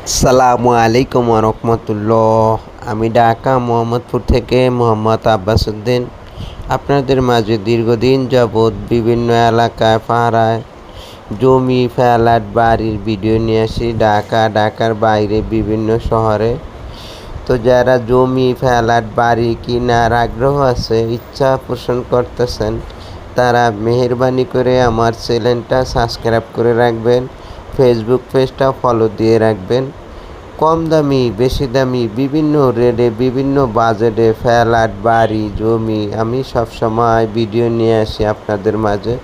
আসসালামু আলাইকুম রহমতুল্লাহ। আমি ঢাকা মোহাম্মদপুর থেকে মোহাম্মদ আব্বাস উদ্দিন আপনাদের মাঝে দীর্ঘদিন যাবৎ বিভিন্ন এলাকায় পাড়ায় জমি ফ্ল্যাট বাড়ির ভিডিও নিয়ে আসি। ঢাকার বাইরে বিভিন্ন শহরে। তো যারা জমি ফ্ল্যাট বাড়ি কেনার আগ্রহ আছে, ইচ্ছা পোষণ করতেছেন, তারা মেহেরবানি করে আমার চ্যানেলটা সাবস্ক্রাইব করে রাখবেন, ফেসবুক পেজটা ফলো দিয়ে রাখবেন। কম দামি বেশি দামি বিভিন্ন রেটে বিভিন্ন বাজেটে ফ্ল্যাট বাড়ি জমি আমি সবসময় ভিডিও নিয়ে আসি আপনাদের মাঝে।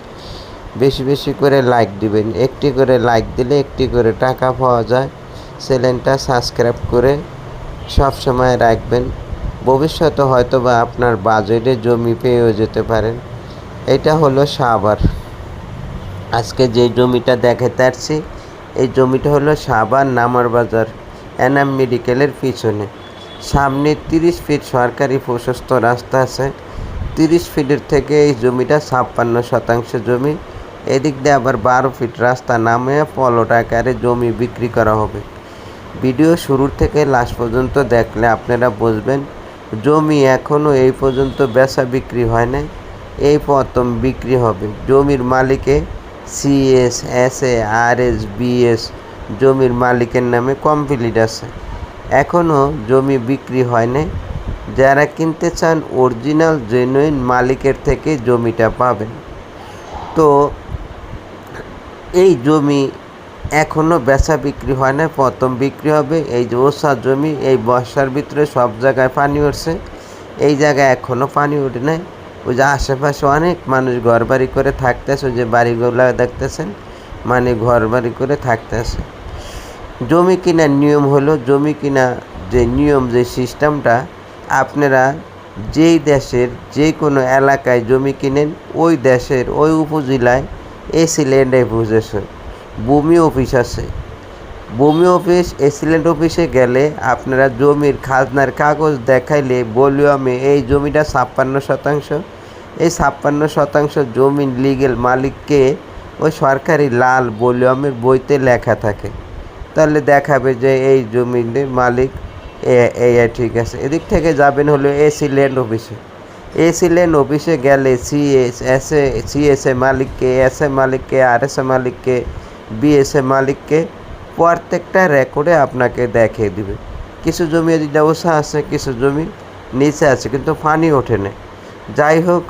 বেশি বেশি করে লাইক দিবেন, একটি করে লাইক দিলে একটি করে টাকা পাওয়া যায়। চ্যানেলটা সাবস্ক্রাইব করে সবসময় রাখবেন। ভবিষ্যতে হয়তো বা আপনার বাজেটে জমি পেয়েও যেতে পারেন। এটা হলো সাভার। আজকে যে জমিটা দেখাতে আসছি, এই জমিটা হলো সাভার নামার বাজার এনাম মেডিকেলের পিছনে। সামনে 30 ফিট সরকারি প্রশস্ত রাস্তা আছে। 30 ফিটের থেকে এই জমিটা 56% জমি। এদিক দিয়ে আবার 12 ফিট রাস্তা নামে প্লট আকারে জমি বিক্রি করা হবে। ভিডিও শুরুর থেকে লাস্ট পর্যন্ত দেখলে আপনারা বুঝবেন জমি এখনও এই পর্যন্ত বেচা বিক্রি হয় নাই, এই প্রথম বিক্রি হবে। জমির মালিকে সিএস এসএ আরএস বিএস জমির মালিকের নামে কমপ্লিট আছে, এখনও জমি বিক্রি হয় নাই। যারা কিনতে চান অরিজিনাল জেনুইন মালিকের থেকে জমিটা পাবেন। তো এই জমি এখনও বেচা বিক্রি হয় না, প্রথম বিক্রি হবে। এই যে ওষা জমি, এই বর্ষার ভিতরে সব জায়গায় পানি উঠছে, এই জায়গায় এখনও পানি উঠে নাই। ওই যে আশেপাশে অনেক মানুষ ঘর বাড়ি করে থাকতেছে, ওই যে বাড়িগুলো দেখতেছেন, মানে ঘর বাড়ি করে থাকতেছে। জমি কেনার নিয়ম হলো, জমি কেনা যে নিয়ম যে সিস্টেমটা, আপনারা যেই দেশের যে কোনো এলাকায় জমি কিনেন, ওই দেশের ওই উপজেলায় ল্যান্ড অ্যাসোসিয়েশন ভূমি অফিস আছে। ভূমি অফিস ল্যান্ড অফিসে গেলে আপনারা জমির খাজনার কাগজ দেখাইলে বলিয়মে এই জমিটা 56%, এই 56% জমির লিগেল মালিককে ওই সরকারি লাল বলিয়মের বইতে লেখা থাকে। তাহলে দেখাবে যে এই জমির মালিক এই ঠিক আছে। এদিক থেকে যাবেন হলো ল্যান্ড অফিসে। ল্যান্ড অফিসে গেলে সিএসএ মালিককে, এসএ মালিককে, আরএসএ মালিককে, বিএসএ মালিককে প্রত্যেকটা রেকর্ডে আপনাকে দেখিয়ে দিবে। কিছু জমি এদিকে ব্যবসা আছে, কিছু জমি নিচে আছে কিন্তু পানি ওঠে না। যাই হোক,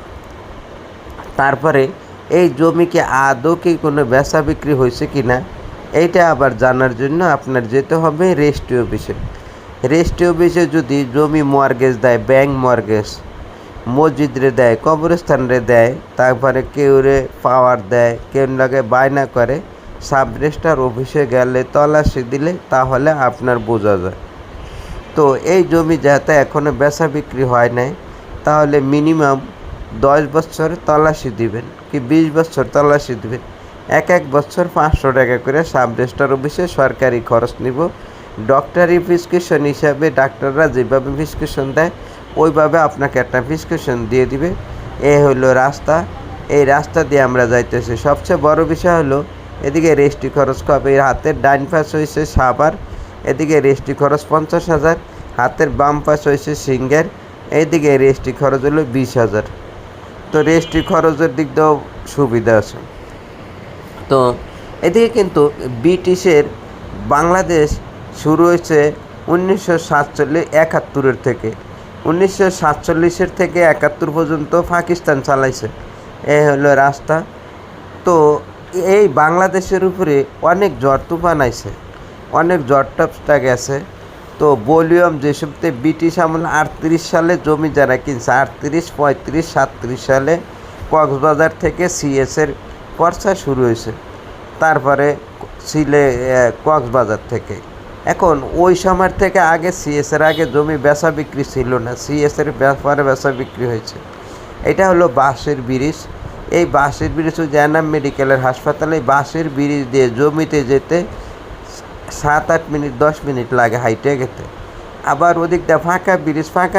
তারপরে এই জমি কি আদৌ কি কোনো বেচা বিক্রি হয়েছে কি না, এইটা আবার জানার জন্য আপনার যেতে হবে রেজিস্ট্রি অফিসে। রেজিস্ট্রি অফিসে যদি জমি মর্গেজ দেয়, ব্যাংক মর্গেজ, মসজিদরে দেয়, কবরস্থানরে দেয়, তারপরে কেউ রে পাওয়ার দেয়, কেউ লাগে বায়না করে, সাব রেজিস্ট্রার অফিসে গেলে তল্লাশি দিলে তাহলে আপনার বোঝা যায়। তো এই জমি যাতে এখনও বেচা বিক্রি হয় নাই, তাহলে মিনিমাম 10 বছর তল্লাশি দিবেন কি 20 বছর তল্লাশি দিবেন। এক বছর 500 টাকা করে সাব রেজিস্ট্রার অফিসে সরকারি খরচ নিব। ডক্টরি প্রেসক্রিপশন হিসাবে ডাক্তাররা যেভাবে প্রেসক্রিপশন দেয় ওইভাবে আপনাকে একটা প্রেসক্রিপশন দিয়ে দিবে। এ হলো রাস্তা, এই রাস্তা দিয়ে আমরা যাইতেছি। সবচেয়ে বড় বিষয় হলো এদিকে রেজিস্ট্রি খরচ কবে, হাতের ডাইন পাশ হয়েছে সাভার, এদিকে রেজিস্ট্রি খরচ 50,000, হাতের বাম পাশ হয়েছে সিঙ্গার, এইদিকে রেজিস্ট্রি খরচ হলো 20,000। তো রেজিস্ট্রি খরচের দিক দিয়েও সুবিধা আছে। তো এদিকে কিন্তু ব্রিটিশের বাংলাদেশ শুরু হয়েছে 1947-71 থেকে। 1947 থেকে 71 পর্যন্ত পাকিস্তান চালাইছে। এই হলো রাস্তা। তো এই বাংলাদেশের উপরে অনেক ঝড় তুফান আইছে, অনেক ঝড় টপটা গেছে। তো ভলিউম যেসবতে ব্রিটিশ আমল 38 সালে জমি যারা কিনছে, 38, 35, 37 সালে কক্সবাজার থেকে সিএসের পর্চা শুরু হয়েছে, তারপরে কক্সবাজার থেকে। এখন ওই সময় থেকে আগে সিএসের আগে জমি বেচা বিক্রি ছিল না, সিএসের ব্যাপারে বেচা বিক্রি হয়েছে। এটা হলো বাঁশের ব্রিজ। এই বাঁশের ব্রিজ হচ্ছে এনাম মেডিকেলের হাসপাতালে। বাঁশের ব্রিজ দিয়ে জমিতে যেতে 7-8 মিনিট 10 মিনিট লাগে হাইটে গেতে। আবার ওদিকটা ফাঁকা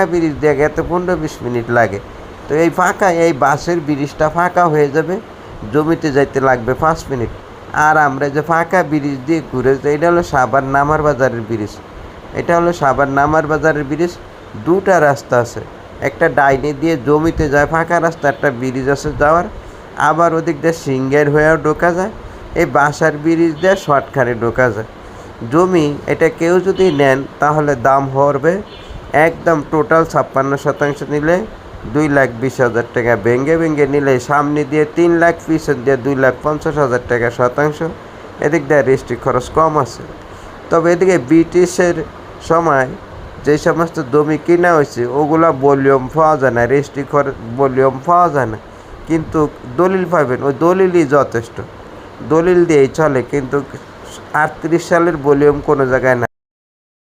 ব্রিজ দিয়ে গেতে 15-20 মিনিট লাগে। তো এই বাঁশের ব্রিজটা ফাঁকা হয়ে যাবে, জমিতে যাইতে লাগবে 5 মিনিট। আর আমরা যে ফাঁকা ব্রিজ দিয়ে ঘুরে যাই, এটা হলো সাভার নামার বাজারের ব্রিজ। এটা হলো সাভার নামার বাজারের ব্রিজ। দুটা রাস্তা আছে, একটা ডাইনে দিয়ে জমিতে যায় ফাঁকা রাস্তা, একটা ব্রিজ আছে যাওয়ার, আবার ওদিক দিয়ে সিঙ্গের হয়েও ঢোকা যায়। এই বাসার ব্রিজ দিয়ে শর্টখানে ঢোকা যায়। জমি এটা কেউ যদি নেন তাহলে দাম হবে একদম টোটাল 56% নিলে 2,20,000 টাকা, ভেঙ্গে ভেঙ্গে নিলে সামনে দিয়ে 3 লাখ, পিছন দিয়ে 2,50,000 টাকা শতাংশ। এদিক দিয়ে রেজিস্ট্রি খরচ কম আছে। তবে এদিকে ব্রিটিশের সময় যে সমস্ত জমি কিনা হয়েছে ওগুলা ভলিউম পাওয়া যায় না, রেজিস্ট্রি খরচ ভলিউম পাওয়া যায় না, কিন্তু দলিল পাবেন, ওই দলিলই যথেষ্ট, দলিল দিয়েই চলে। কিন্তু 38 সালের ভলিউম কোনো জায়গায় না।